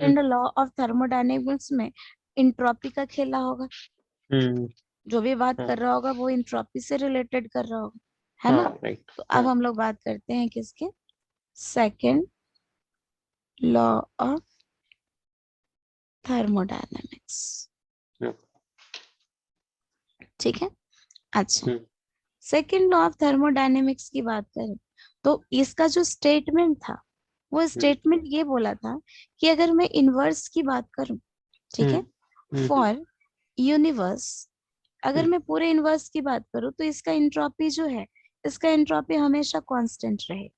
Second law of thermodynamics में entropy का खेला होगा, जो भी बात कर रहा होगा वो इंट्रोपी से रिलेटेड कर रहा होगा, है ना। राइट। तो अब हम लोग बात करते हैं किसके, सेकंड लॉ ऑफ थर्मोडायनेमिक्स, ठीक है। अच्छा, सेकंड लॉ ऑफ थर्मोडायनेमिक्स की बात करें तो इसका जो स्टेटमेंट था वो स्टेटमेंट ये बोला था कि अगर मैं इनवर्स की बात करूं, ठीक है, फॉर यूनिवर्स, अगर मैं पूरे इनवर्स की बात करूं तो इसका इंट्रोपी जो है, इसका इंट्रोपी हमेशा कांस्टेंट रहे,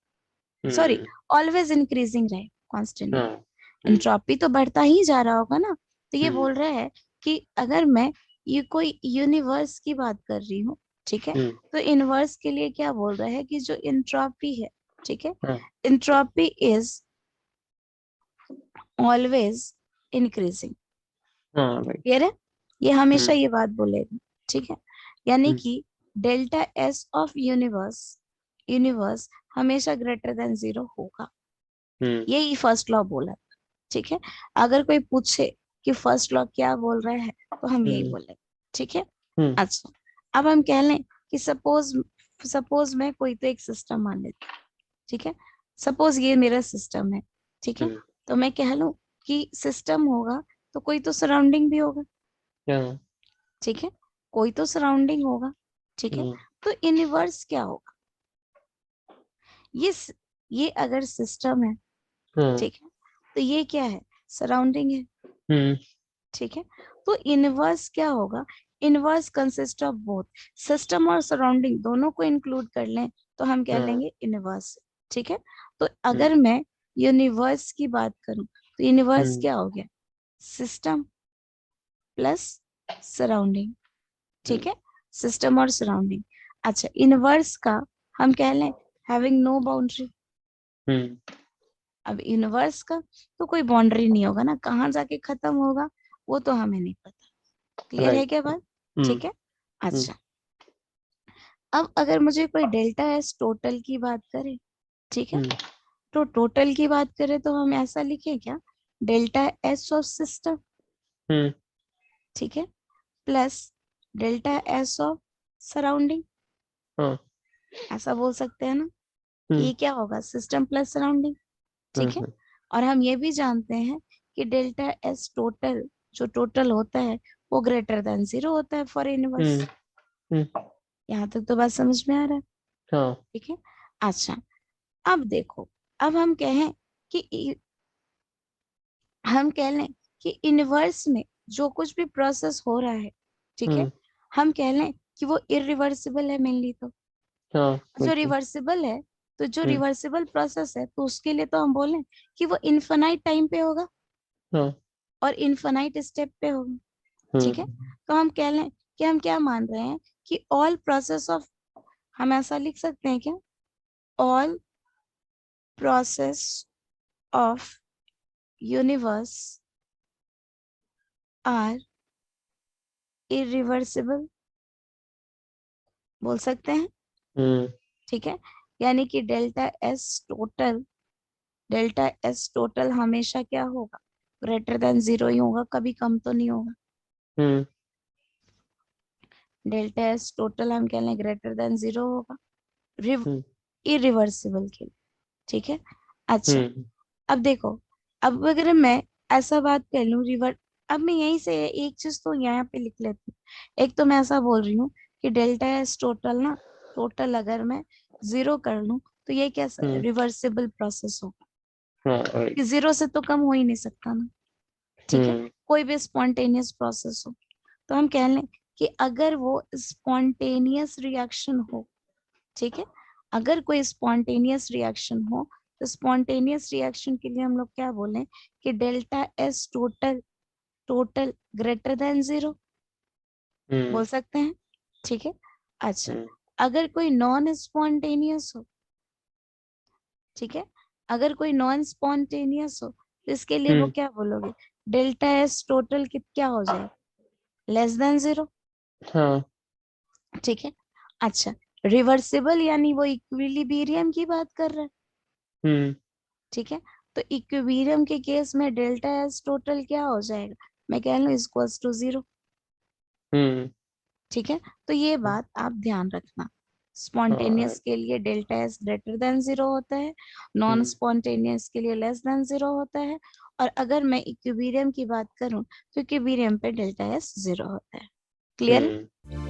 सॉरी ऑलवेज इंक्रीजिंग रहे, कांस्टेंट नहीं, इंट्रोपी तो बढ़ता ही जा रहा होगा ना। तो ये बोल रहा है कि अगर मैं ये कोई यूनिवर्स की बात कर रही हूँ, ठीक है, तो इनवर्स के लिए क्या बोल रहा है कि जो इंट्रोपी है, ठीक है, entropy is always increasing, clear है, ये हमेशा ये बात बोलेगा, ठीक है। यानी कि delta S of universe, universe हमेशा ग्रेटर देन 0 होगा, यही फर्स्ट लॉ बोला, ठीक है। अगर कोई पूछे कि फर्स्ट लॉ क्या बोल रहा है तो हम यही बोले, ठीक है। अच्छा, अब हम कह लें कि सपोज, सपोज मैं कोई तो एक सिस्टम मान लेती हूँ, ठीक है, सपोज ये मेरा सिस्टम है, ठीक है, तो मैं कह लूं कि सिस्टम होगा तो कोई तो सराउंडिंग भी होगा, ठीक है, कोई तो सराउंडिंग होगा, ठीक है। तो यूनिवर्स क्या होगा, ये ये अगर सिस्टम है, ठीक है, तो ये क्या है, सराउंडिंग है, ठीक है। तो इनवर्स क्या होगा, inverse consist of both, system और सराउंडिंग दोनों को इंक्लूड कर लें तो हम क्या लेंगे, इनवर्स, ठीक है। तो अगर मैं यूनिवर्स की बात करूं तो यूनिवर्स क्या हो गया, सिस्टम प्लस सराउंडिंग, ठीक है, सिस्टम और सराउंडिंग। अच्छा, इनवर्स का हम कह लें हैविंग नो बाउंड्री, अब यूनिवर्स का तो कोई बाउंड्री नहीं होगा ना, कहाँ जाके खत्म होगा वो तो हमें नहीं पता, क्लियर है क्या बात, ठीक है। अच्छा, अब अगर मुझे कोई डेल्टा एस टोटल की बात करे, ठीक है, तो टोटल की बात करें तो हम ऐसा लिखें क्या, डेल्टा एस ऑफ सिस्टम, ठीक है, plus delta S of surrounding, ऐसा बोल सकते हैं ना, ये क्या होगा, सिस्टम प्लस सराउंडिंग, ठीक है। और हम ये भी जानते हैं कि डेल्टा एस टोटल, जो टोटल होता है वो ग्रेटर देन 0 होता है फॉर यूनिवर्स, यहाँ तक तो बात समझ में आ रहा है, ठीक है। अच्छा, अब देखो, अब हम कहें कि हम कह लें कि यूनिवर्स में जो कुछ भी प्रोसेस हो रहा है, ठीक है, हम कह लें कि वो इरिवर्सिबल है मेनली, तो जो रिवर्सिबल है, तो जो रिवर्सिबल प्रोसेस है तो उसके लिए तो हम बोलें कि वो इनफाइनाइट टाइम पे होगा और इनफाइनाइट स्टेप पे होगा, ठीक है। तो हम कह लें कि हम क्या मान रहे हैं कि ऑल प्रोसेस ऑफ, हम ऐसा लिख सकते हैं क्या, all process of universe are irreversible, बोल सकते हैं, ठीक है। यानी कि delta S total, delta S total हमेशा क्या होगा, ग्रेटर देन 0 ही होगा, कभी कम तो नहीं होगा, डेल्टा एस टोटल हम कह लें ग्रेटर देन 0 होगा, इरिवर्सिबल के लिए, ठीक है। अच्छा, अब देखो, अब अगर मैं ऐसा बात कर लूं रिवर, अब मैं यहीं से एक चीज तो यहाँ पे लिख लेती हूँ, एक तो मैं ऐसा बोल रही हूँ कि डेल्टा एस टोटल ना, टोटल अगर मैं 0 कर लूं तो ये क्या रिवर्सिबल प्रोसेस होगा, कि 0 से तो कम हो ही नहीं सकता ना, ठीक है, कोई भी स्पॉन्टेनियस प्रोसेस हो। तो हम कह लें कि अगर वो स्पॉन्टेनियस रिएक्शन हो, ठीक है, अगर कोई स्पॉन्टेनियस रिएक्शन हो तो स्पॉन्टेनियस रिएक्शन के लिए हम लोग क्या बोलें कि delta S total, total greater than 0, बोल सकते हैं, ठीक है। अच्छा, अगर कोई नॉन स्पॉन्टेनियस हो, ठीक है, अगर कोई नॉन स्पॉन्टेनियस हो तो इसके लिए वो क्या बोलोगे, डेल्टा एस टोटल क्या हो जाए, लेस देन 0, ठीक है। अच्छा, रिवर्सिबल यानी वो इक्विलिब्रियम की बात कर रहा है, ठीक है। तो इक्विलिब्रियम के केस में डेल्टा एस टोटल क्या हो जाएगा, मैं कह लूँ इक्वल्स टू 0। ठीक है, तो ये बात आप ध्यान रखना। स्पॉन्टेनियस के लिए डेल्टा एस ग्रेटर देन 0 होता है, नॉन स्पॉन्टेनियस के लिए लेस देन 0 होता है, और अगर मैं इक्विलिब्रियम की बात करूं तो इक्विलिब्रियम पे डेल्टा एस 0 होता है। क्लियर है?